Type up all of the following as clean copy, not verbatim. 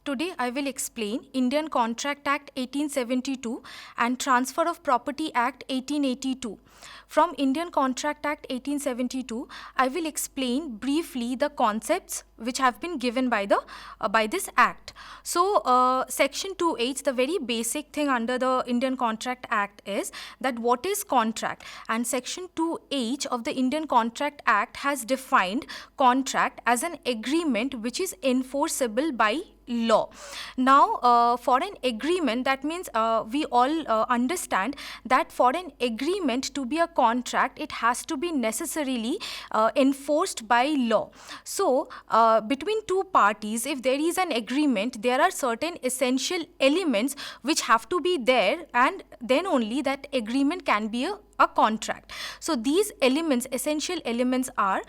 Today I will explain Indian Contract Act 1872 and Transfer of Property Act 1882. From Indian Contract Act 1872, I will explain briefly the concepts which have been given by this act. So, Section 2H, the very basic thing under the Indian Contract Act is that what is contract, and Section 2H of the Indian Contract Act has defined contract as an agreement which is enforceable by law. Now, for an agreement, that means we all understand that for an agreement to be a contract, it has to be necessarily enforced by law. So, between two parties, if there is an agreement, there are certain essential elements which have to be there, and then only that agreement can be a contract. So these elements, essential elements are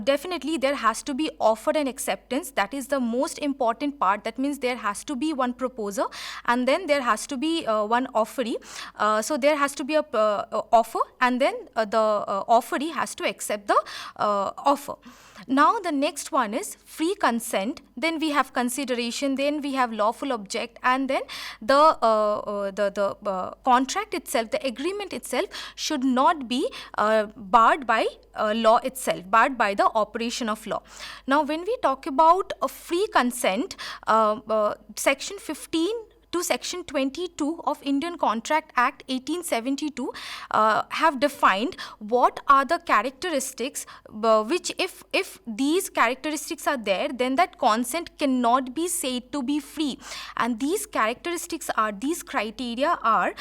definitely there has to be offer and acceptance. That is the most important part. That means there has to be one proposer and then there has to be one offeree. So there has to be a offer, and then the offeree has to accept the offer. Now the next one is free consent, then we have consideration, then we have lawful object, and then the contract itself, the agreement itself should not be barred by law itself, barred by the operation of law. Now when we talk about a free consent, Section 15 to Section 22 of Indian Contract Act 1872 have defined what are the characteristics which if these characteristics are there, then that consent cannot be said to be free. And these characteristics are, these criteria are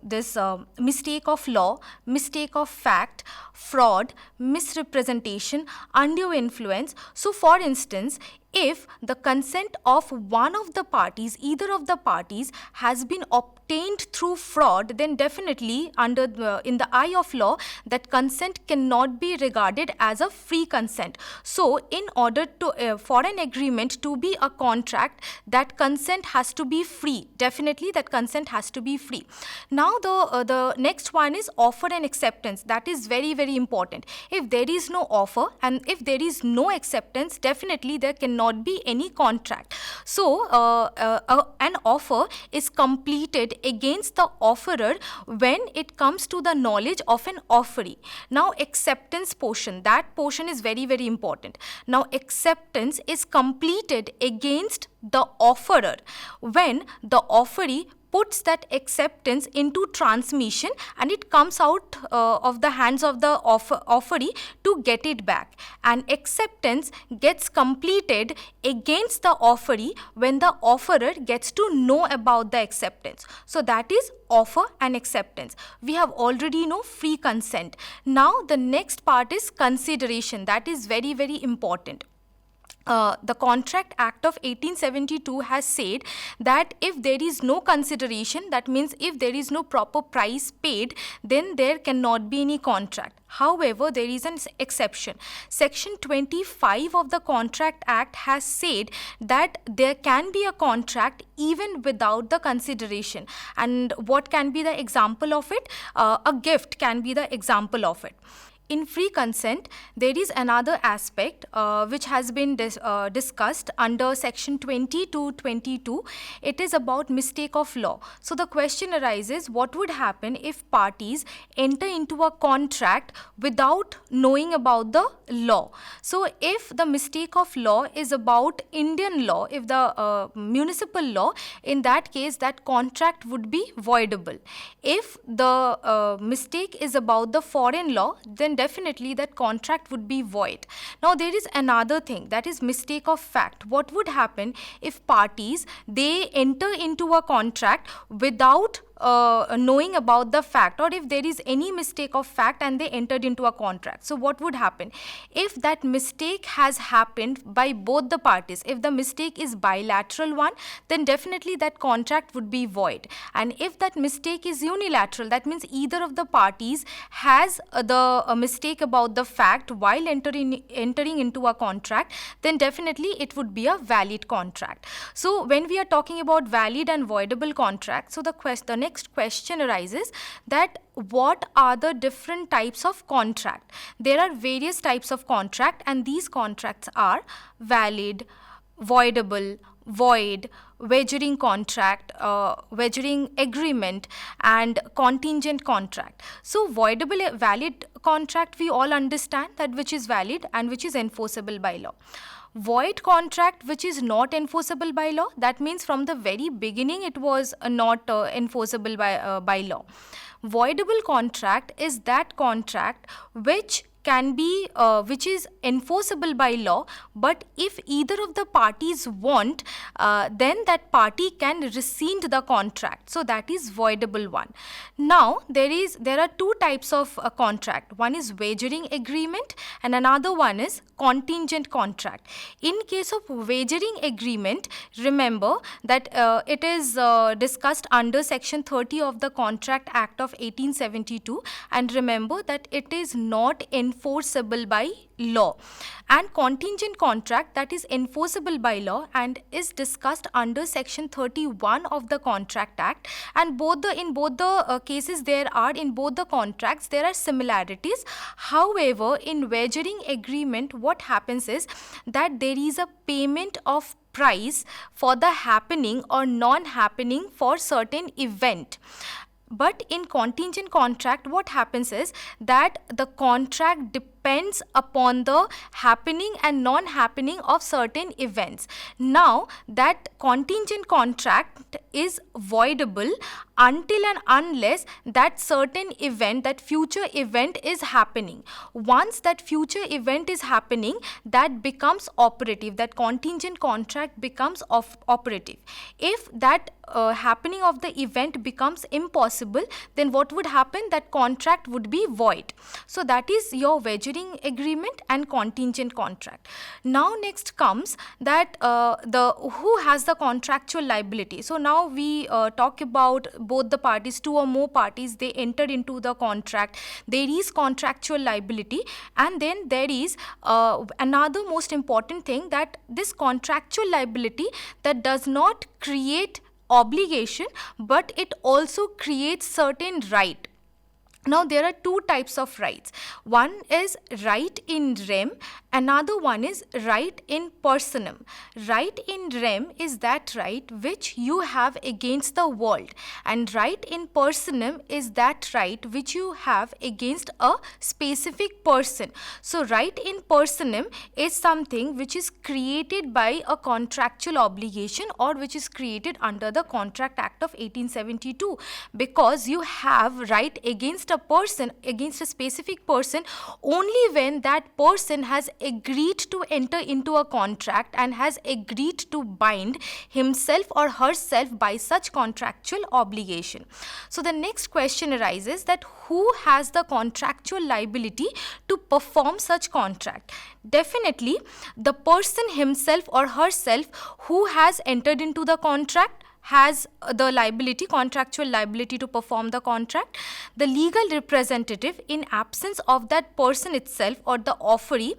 this mistake of law, mistake of fact, fraud, misrepresentation, undue influence. So for instance, if the consent of one of the parties, either of the parties, has been obtained through fraud, then definitely under in the eye of law, that consent cannot be regarded as a free consent. So in order to for an agreement to be a contract, that consent has to be free. Definitely that consent has to be free. Now the next one is offer and acceptance. That is very, very important. If there is no offer and if there is no acceptance, definitely there cannot be any contract. So an offer is completed against the offerer when it comes to the knowledge of an offeree. Now acceptance portion, that portion is very, very important. Now acceptance is completed against the offerer when the offeree puts that acceptance into transmission and it comes out of the hands of the offeree to get it back. And acceptance gets completed against the offeree when the offerer gets to know about the acceptance. So that is offer and acceptance. We have already know free consent. Now the next part is consideration. That is very, very important. The Contract Act of 1872 has said that if there is no consideration, that means if there is no proper price paid, then there cannot be any contract. However, there is an exception. Section 25 of the Contract Act has said that there can be a contract even without the consideration. And what can be the example of it? A gift can be the example of it. In free consent, there is another aspect which has been discussed under Section 20 to 22. It is about mistake of law. So the question arises, what would happen if parties enter into a contract without knowing about the law? So if the mistake of law is about Indian law, if the municipal law, in that case that contract would be voidable. If the mistake is about the foreign law, then definitely that contract would be void. Now there is another thing, that is mistake of fact. What would happen if parties, they enter into a contract without knowing about the fact, or if there is any mistake of fact and they entered into a contract? So what would happen? If that mistake has happened by both the parties, if the mistake is bilateral one, then definitely that contract would be void. And if that mistake is unilateral, that means either of the parties has the mistake about the fact while entering into a contract, then definitely it would be a valid contract. So when we are talking about valid and voidable contracts, so the next question arises that what are the different types of contract? There are various types of contract, and these contracts are valid, voidable, void, wagering contract, wagering agreement, and contingent contract. So voidable, valid contract, we all understand that which is valid and which is enforceable by law. Void contract which is not enforceable by law, that means from the very beginning it was not enforceable by law. Voidable contract is that contract which can be which is enforceable by law, but if either of the parties want, then that party can rescind the contract. So that is voidable one. Now there are two types of contract. One is wagering agreement and another one is contingent contract. In case of wagering agreement, remember that it is discussed under section 30 of the Contract Act of 1872, and remember that it is not enforceable by law. And contingent contract, that is enforceable by law and is discussed under section 31 of the Contract Act, and in both the cases in both the contracts there are similarities. However, in wagering agreement what happens is that there is a payment of price for the happening or non-happening for certain event. But in contingent contract what happens is that the contract depends upon the happening and non-happening of certain events. Now that contingent contract is voidable until and unless that certain event, that future event is happening. Once that future event is happening, that becomes operative, that contingent contract becomes operative. If that happening of the event becomes impossible, then what would happen? That contract would be void. So that is your wagering agreement and contingent contract. Now next comes that who has the contractual liability. So now we talk about both the parties, two or more parties, they entered into the contract. There is contractual liability, and then there is another most important thing, that this contractual liability that does not create obligation, but it also creates certain right. Now there are two types of rights. One is right in rem, another one is right in personam. Right in rem is that right which you have against the world, and right in personam is that right which you have against a specific person. So right in personam is something which is created by a contractual obligation or which is created under the Contract Act of 1872, because you have right against a person, against a specific person, only when that person has agreed to enter into a contract and has agreed to bind himself or herself by such contractual obligation. So the next question arises that who has the contractual liability to perform such contract? Definitely the person himself or herself who has entered into the contract has the liability, contractual liability to perform the contract. The legal representative, in absence of that person itself or the offeree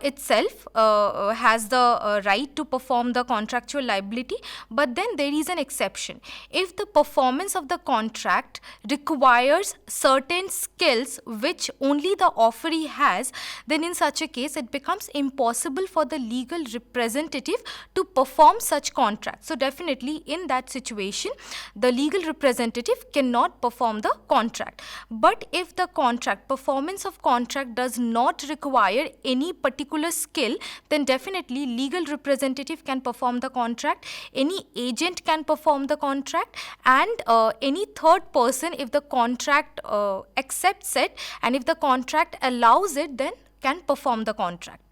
itself, has the right to perform the contractual liability. But then there is an exception. If the performance of the contract requires certain skills which only the offeree has, then in such a case it becomes impossible for the legal representative to perform such contract. So definitely in that situation the legal representative cannot perform the contract. But if the performance of contract does not require any particular skill, then definitely legal representative can perform the contract, any agent can perform the contract, and any third person, if the contract accepts it and if the contract allows it, then can perform the contract.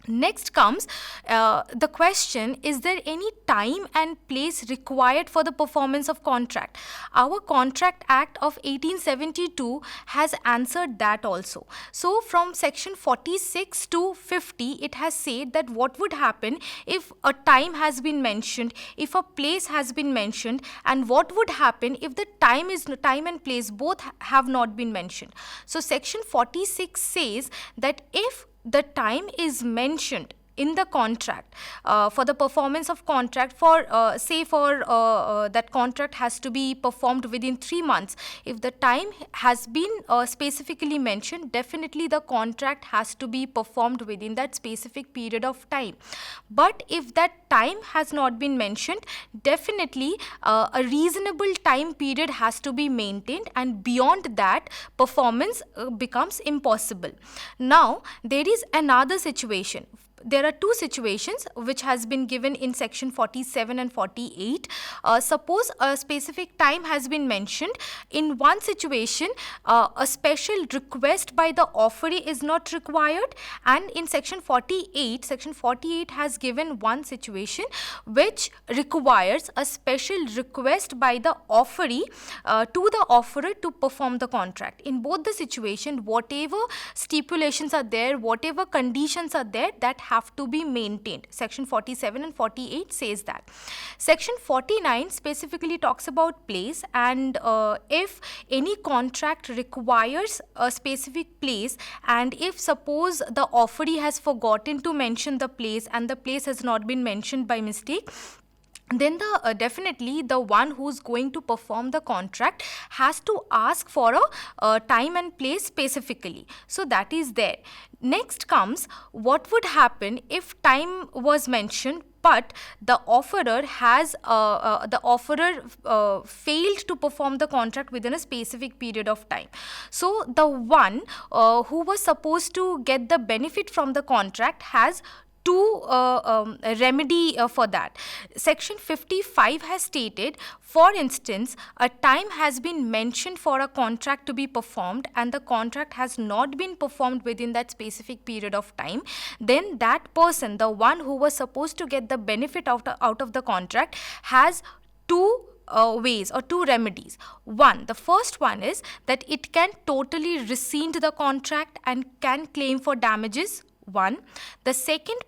Next comes the question, is there any time and place required for the performance of contract? Our Contract Act of 1872 has answered that also. So from section 46 to 50, it has said that what would happen if a time has been mentioned, if a place has been mentioned, and what would happen if the time and place both have not been mentioned. So section 46 says that if the time is mentioned in the contract, for the performance of contract, for say for that contract has to be performed within 3 months, if the time has been specifically mentioned, definitely the contract has to be performed within that specific period of time. But if that time has not been mentioned, definitely a reasonable time period has to be maintained, and beyond that performance becomes impossible. Now there is another situation. There are two situations which has been given in section 47 and 48. Suppose a specific time has been mentioned. In one situation, a special request by the offeree is not required, and in section 48 has given one situation which requires a special request by the offeree to the offerer to perform the contract. In both the situation, whatever stipulations are there, whatever conditions are there, that have to be maintained. Section 47 and 48 says that. Section 49 specifically talks about place, and if any contract requires a specific place, and if suppose the offeree has forgotten to mention the place and the place has not been mentioned by mistake, then definitely the one who's going to perform the contract has to ask for a time and place specifically. So that is there. Next comes, what would happen if time was mentioned but the offerer failed to perform the contract within a specific period of time. So the one who was supposed to get the benefit from the contract has to remedy for that. Section 55 has stated, for instance, a time has been mentioned for a contract to be performed and the contract has not been performed within that specific period of time, then that person, the one who was supposed to get the benefit out of the contract, has two ways or two remedies. One, the first one is that it can totally rescind the contract and can claim for damages. One. The second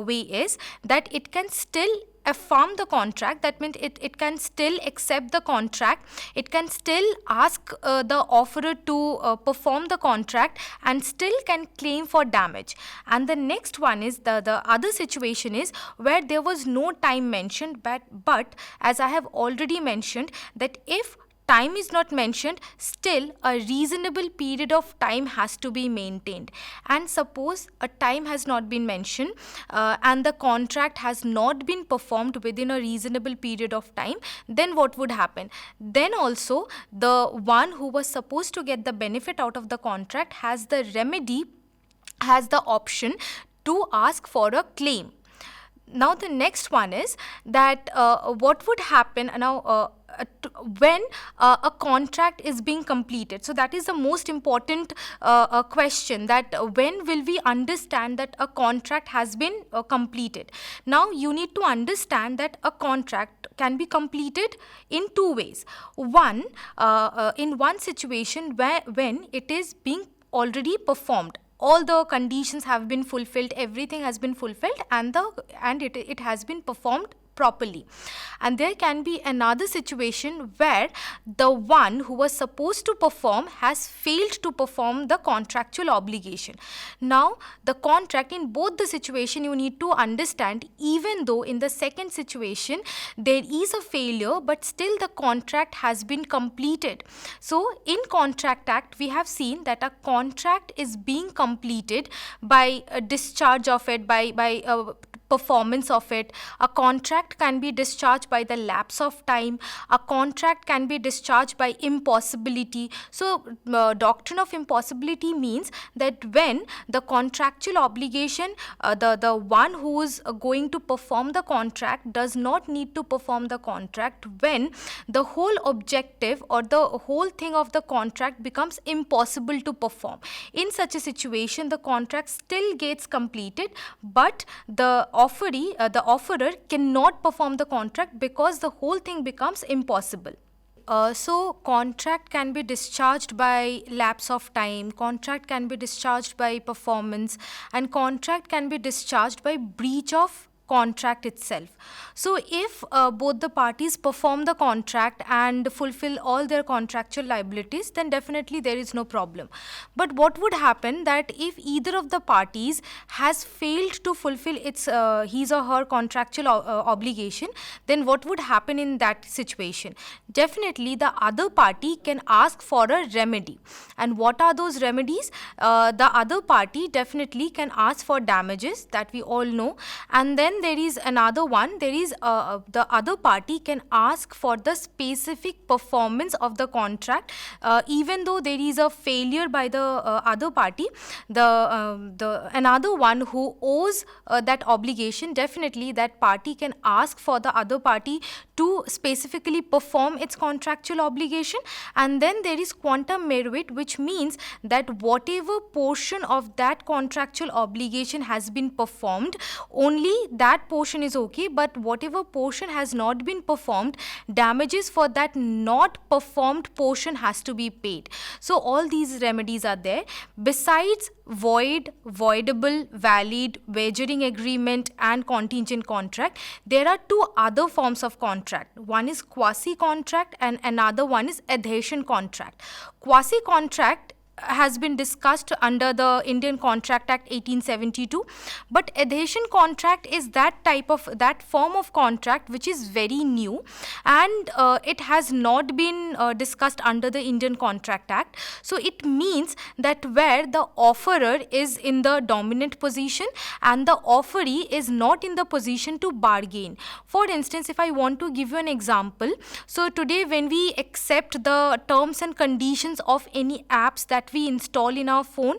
way is that it can still affirm the contract. That means it can still accept the contract. It can still ask the offerer to perform the contract and still can claim for damage. And the next one is the other situation is where there was no time mentioned, but as I have already mentioned, that if time is not mentioned, still a reasonable period of time has to be maintained. And suppose a time has not been mentioned and the contract has not been performed within a reasonable period of time, then what would happen? Then also the one who was supposed to get the benefit out of the contract has the remedy, has the option to ask for a claim. Now the next one is that what would happen now when a contract is being completed. So that is the most important question, that when will we understand that a contract has been completed. Now you need to understand that a contract can be completed in two ways. One, in one situation when it is being already performed, all the conditions have been fulfilled, everything has been fulfilled, and it has been performed properly. And there can be another situation where the one who was supposed to perform has failed to perform the contractual obligation. Now the contract, in both the situation you need to understand, even though in the second situation there is a failure, but still the contract has been completed. So in Contract Act we have seen that a contract is being completed by a discharge of it, by performance of it. A contract can be discharged by the lapse of time. A contract can be discharged by impossibility. So doctrine of impossibility means that when the contractual obligation, the one who is going to perform the contract does not need to perform the contract, when the whole objective or the whole thing of the contract becomes impossible to perform. In such a situation the contract still gets completed, but the offerer cannot perform the contract because the whole thing becomes impossible. So contract can be discharged by lapse of time, contract can be discharged by performance, and contract can be discharged by breach of contract itself. So if both the parties perform the contract and fulfill all their contractual liabilities, then definitely there is no problem. But what would happen that if either of the parties has failed to fulfill its his or her contractual obligation, then what would happen in that situation? Definitely the other party can ask for a remedy. And what are those remedies? The other party definitely can ask for damages, that we all know. And then there is another one, there is the other party can ask for the specific performance of the contract. Even though there is a failure by the other party, the another one who owes that obligation, definitely that party can ask for the other party to specifically perform its contractual obligation. And then there is quantum meruit, which means that whatever portion of that contractual obligation has been performed, only that portion is okay, but whatever portion has not been performed, damages for that not performed portion has to be paid. So all these remedies are there. Besides void, voidable, valid, wagering agreement and contingent contract, there are two other forms of contract. One is quasi-contract and another one is adhesion contract. Quasi-contract has been discussed under the Indian Contract Act 1872, but adhesion contract is that form of contract which is very new, and it has not been discussed under the Indian Contract Act. So it means that where the offerer is in the dominant position and the offeree is not in the position to bargain. For instance, if I want to give you an example, so today when we accept the terms and conditions of any apps that we install in our phone,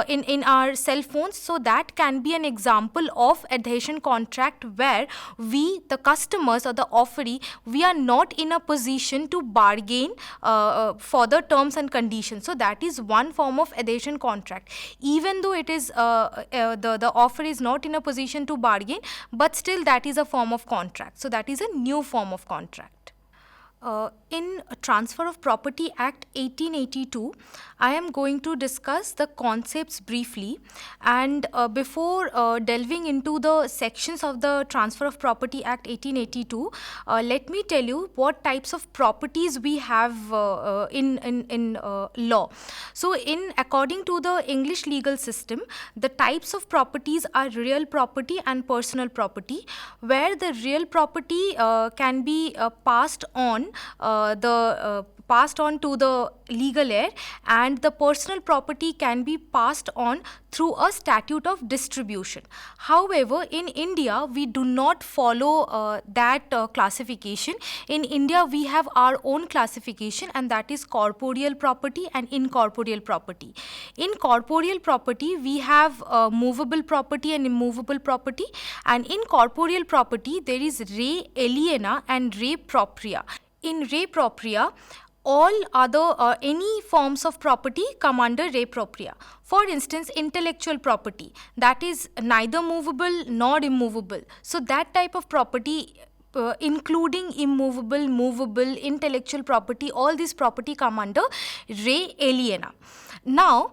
in our cell phones, so that can be an example of adhesion contract, where we, the customers or the offeree, we are not in a position to bargain for the terms and conditions. So that is one form of adhesion contract. Even though it is the offer is not in a position to bargain, but still that is a form of contract. So that is a new form of contract. In Transfer of Property Act 1882, I am going to discuss the concepts briefly, and before delving into the sections of the Transfer of Property Act 1882, let me tell you what types of properties we have in law. So according to the English legal system, the types of properties are real property and personal property, where the real property can be passed on to the legal heir, and the personal property can be passed on through a statute of distribution. However, in India, we do not follow that classification. In India, we have our own classification, and that is corporeal property and incorporeal property. In corporeal property, we have movable property and immovable property, and in corporeal property, there is re aliena and re propria. In re propria, all other any forms of property come under re propria. For instance, intellectual property, that is neither movable nor immovable. So that type of property, including immovable, movable, intellectual property, all these property come under re aliena. Now,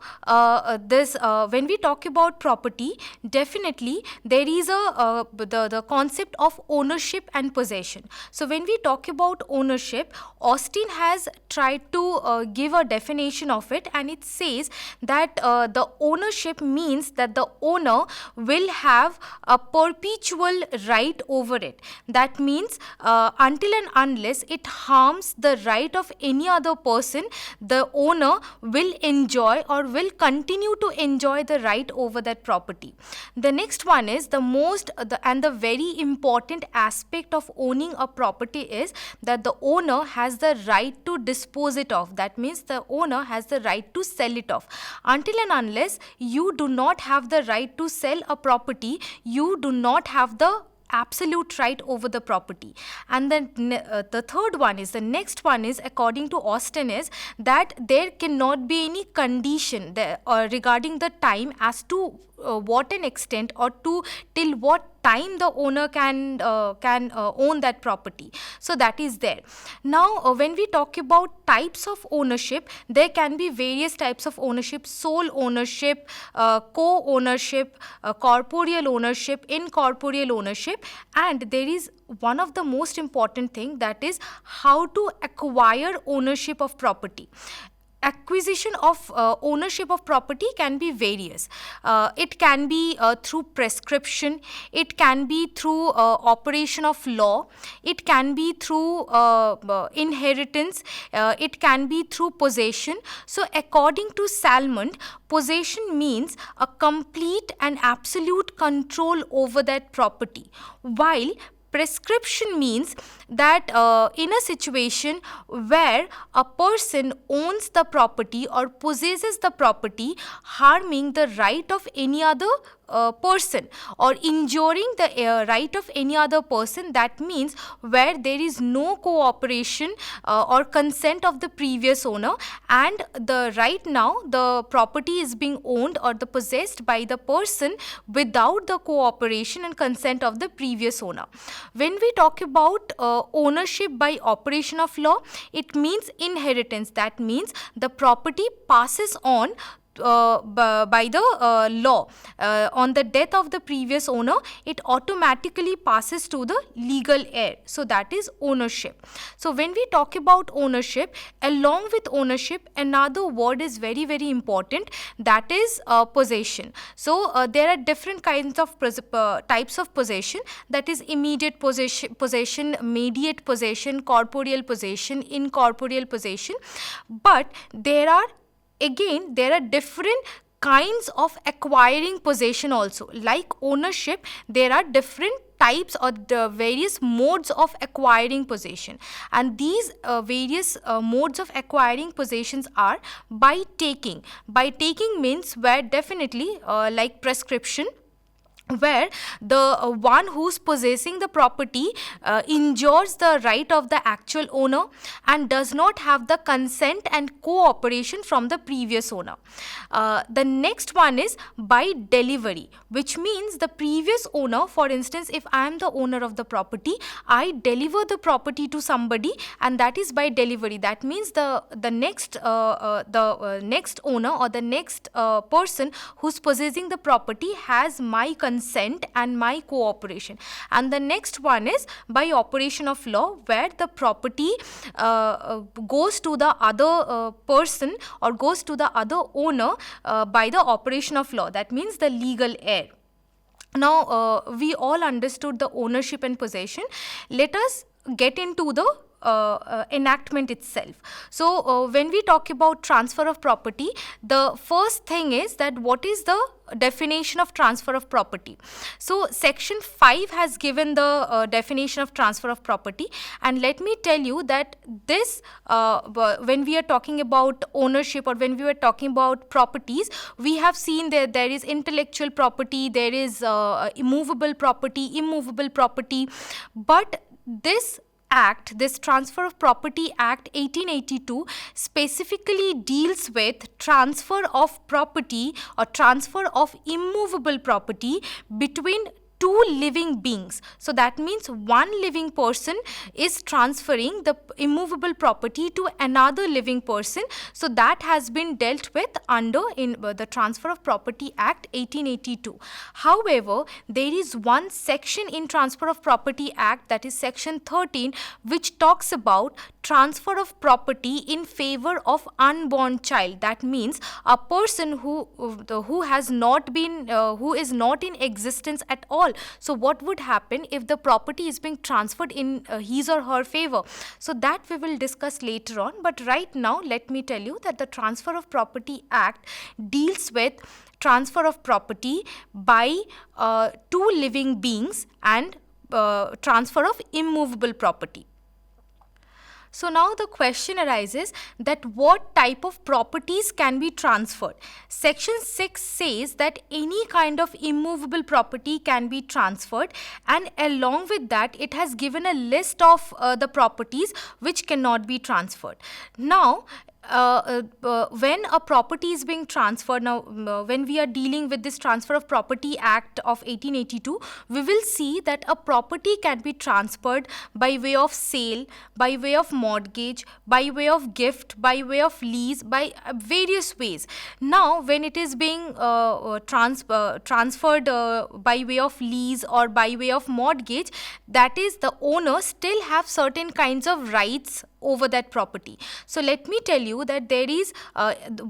when we talk about property, definitely there is the concept of ownership and possession. So when we talk about ownership, Austin has tried to give a definition of it, and it says that the ownership means that the owner will have a perpetual right over it. That means until and unless it harms the right of any other person, the owner will enjoy or will continue to enjoy the right over that property. The next one is the very important aspect of owning a property is that the owner has the right to dispose it off. That means the owner has the right to sell it off. Until and unless you do not have the right to sell a property, you do not have the absolute right over the property. And then the next one is according to Austin is that there cannot be any condition regarding the time as to what an extent or till what time the owner can own that property. So that is there. Now when we talk about types of ownership, there can be various types of ownership: sole ownership, co-ownership, corporeal ownership, incorporeal ownership, and there is one of the most important thing, that is how to acquire ownership of property. Acquisition of ownership of property can be various. It can be through prescription, it can be through operation of law, it can be through inheritance, it can be through possession. So according to Salmond, possession means a complete and absolute control over that property, while prescription means that in a situation where a person owns the property or possesses the property, harming the right of any other person or injuring the right of any other person, that means where there is no cooperation or consent of the previous owner, and the right now the property is being owned or the possessed by the person without the cooperation and consent of the previous owner. When we talk about ownership by operation of law, it means inheritance. That means the property passes on by the law. On the death of the previous owner, it automatically passes to the legal heir. So that is ownership. So when we talk about ownership, along with ownership, another word is very, very important, that is possession. So there are different kinds of types of possession, that is immediate possession, mediate possession, corporeal possession, incorporeal possession. But there are different kinds of acquiring possession also. Like ownership, there are different types or the various modes of acquiring possession, and these various modes of acquiring possessions are by taking. By taking means where definitely like prescription, where the one who's possessing the property injures the right of the actual owner and does not have the consent and cooperation from the previous owner. The next one is by delivery, which means the previous owner, for instance, if I am the owner of the property, I deliver the property to somebody, and that is by delivery. That means the next owner or the next person who's possessing the property has my consent and my cooperation. And the next one is by operation of law, where the property goes to the other person or goes to the other owner by the operation of law. That means the legal heir. Now we all understood the ownership and possession. Let us get into the enactment itself. So when we talk about transfer of property, the first thing is that what is the definition of transfer of property. So section 5 has given the definition of transfer of property, and let me tell you that this when we are talking about ownership or when we were talking about properties, we have seen that there is intellectual property, there is immovable property, but this Transfer of Property Act 1882 specifically deals with transfer of property or transfer of immovable property between two living beings. So that means one living person is transferring the immovable property to another living person. So that has been dealt with under in the Transfer of Property Act 1882. However, there is one section in Transfer of Property Act, that is section 13, which talks about transfer of property in favor of unborn child. That means a person who is not in existence at all. So what would happen if the property is being transferred in his or her favor? So that we will discuss later on, but right now let me tell you that the Transfer of Property Act deals with transfer of property by two living beings and transfer of immovable property. So now the question arises that what type of properties can be transferred. Section 6 says that any kind of immovable property can be transferred, and along with that it has given a list of the properties which cannot be transferred. Now when a property is being transferred, now when we are dealing with this Transfer of Property Act of 1882, we will see that a property can be transferred by way of sale, by way of mortgage, by way of gift, by way of lease, by various ways. Now when it is being transferred by way of lease or by way of mortgage, that is, the owner still have certain kinds of rights over that property. So let me tell you that there is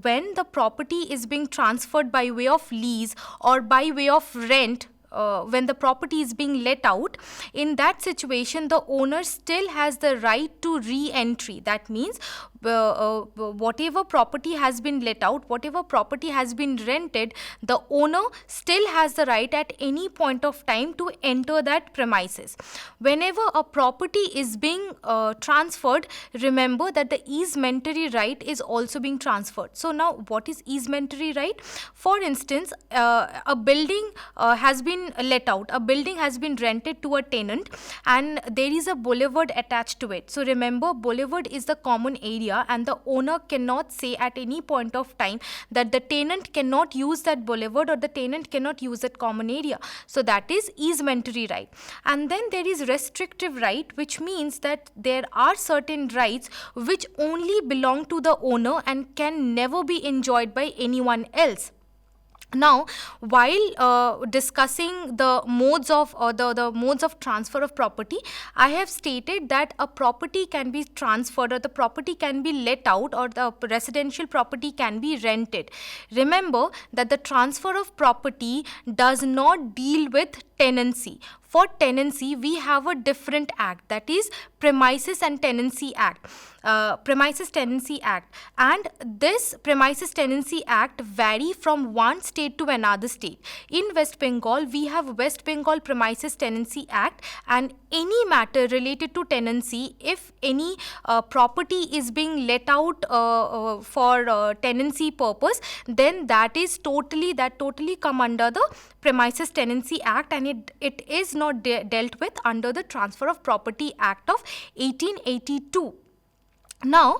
when the property is being transferred by way of lease or by way of rent, when the property is being let out, in that situation the owner still has the right to re-entry. That means whatever property has been let out, whatever property has been rented, the owner still has the right at any point of time to enter that premises. Whenever a property is being transferred, remember that the easementary right is also being transferred. So now what is easementary right? For instance, a building has been let out, a building has been rented to a tenant, and there is a boulevard attached to it. So remember, boulevard is the common area, and the owner cannot say at any point of time that the tenant cannot use that boulevard or the tenant cannot use that common area. So that is easementary right. And then there is restrictive right, which means that there are certain rights which only belong to the owner and can never be enjoyed by anyone else. Now, while discussing the modes of the modes of transfer of property, I have stated that a property can be transferred, or the property can be let out, or the residential property can be rented. Remember that the transfer of property does not deal with tenancy. For tenancy, we have a different act, that is Premises and Tenancy Act. Premises Tenancy Act, and this Premises Tenancy Act vary from one state to another state. In West Bengal, we have West Bengal Premises Tenancy Act, and any matter related to tenancy, if any property is being let out for tenancy purpose, then that totally come under the Premises Tenancy Act, and it is not dealt with under the Transfer of Property Act of 1882. Now,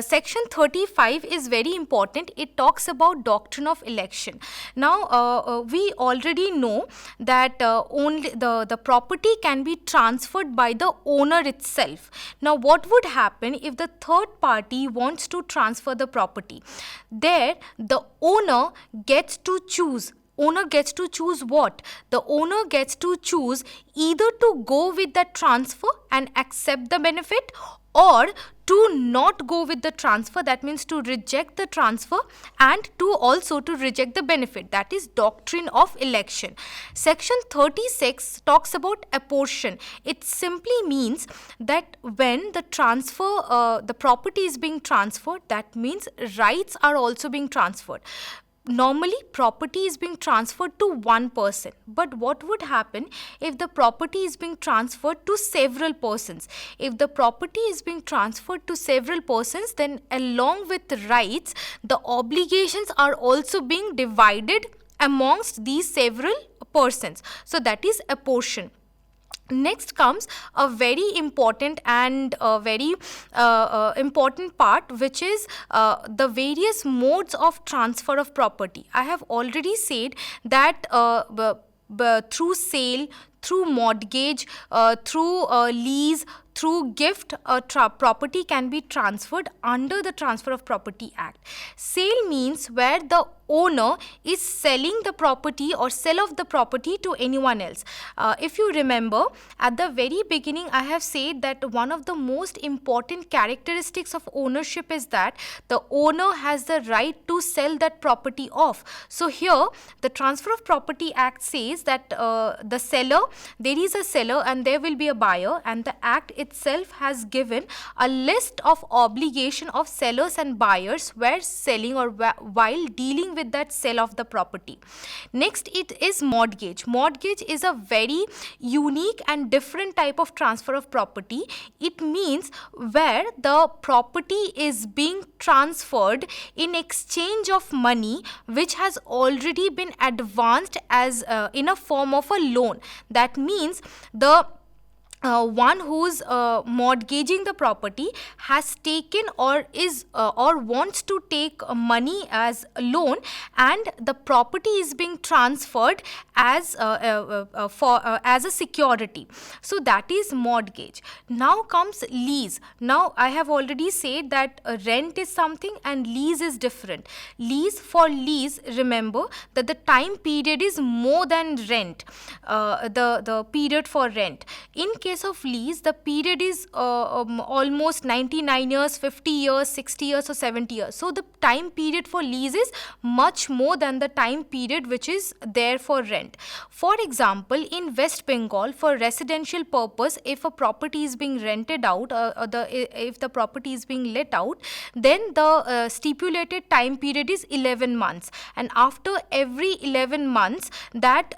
section 35 is very important. It talks about doctrine of election. Now, we already know that only the property can be transferred by the owner itself. Now, what would happen if the third party wants to transfer the property? There, the owner gets to choose. Owner gets to choose what? The owner gets to choose either to go with the transfer and accept the benefit, or to not go with the transfer, that means to reject the transfer and to also to reject the benefit. That is doctrine of election. Section 36 talks about apportion. It simply means that when the the property is being transferred, that means rights are also being transferred. Normally, property is being transferred to one person, but what would happen if the property is being transferred to several persons? If the property is being transferred to several persons, then along with the rights, the obligations are also being divided amongst these several persons. So that is apportion. Next comes a very important and very important part, which is the various modes of transfer of property. I have already said that through sale, through mortgage, through lease, through gift, property can be transferred under the Transfer of Property Act. Sale means where the owner is selling the property or sell off the property to anyone else. If you remember, at the very beginning I have said that one of the most important characteristics of ownership is that the owner has the right to sell that property off. So here the Transfer of Property Act says that the seller, there is a seller and there will be a buyer, and the act itself has given a list of obligation of sellers and buyers where selling or while dealing with that sale of the property. Next, it is mortgage. Mortgage is a very unique and different type of transfer of property. It means where the property is being transferred in exchange of money which has already been advanced as in a form of a loan. That means the one who's mortgaging the property has taken or is or wants to take money as a loan, and the property is being transferred as as a security. So that is mortgage. Now comes lease. Now I have already said that rent is something and lease is different. For lease, remember that the time period is more than rent, the period for rent. In case of lease, the period is almost 99 years, 50 years, 60 years or 70 years. So the time period for lease is much more than the time period which is there for rent. For example, in West Bengal, for residential purpose, if a property is being rented out, if the property is being let out, then the stipulated time period is 11 months, and after every 11 months that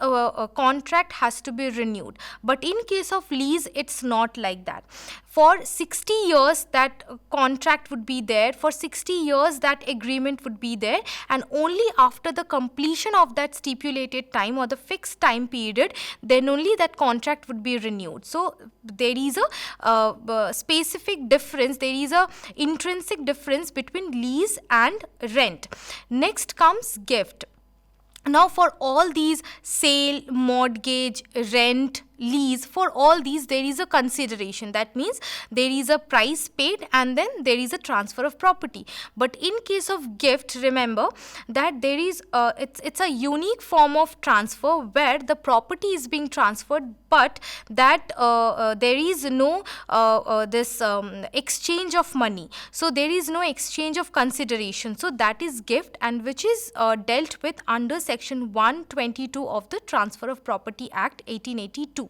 contract has to be renewed. But in case of lease, it's not like that. For 60 years that contract would be there, for 60 years that agreement would be there, and only after the completion of that stipulated time or the fixed time period, then only that contract would be renewed. So there is a specific difference, there is a intrinsic difference between lease and rent. Next comes gift. Now for all these, sale, mortgage, rent, lease, for all these there is a consideration. That means there is a price paid and then there is a transfer of property. But in case of gift, remember that there is it's a unique form of transfer where the property is being transferred, but that there is no this exchange of money. So there is no exchange of consideration. So that is gift, and which is dealt with under section 122 of the Transfer of Property Act 1882.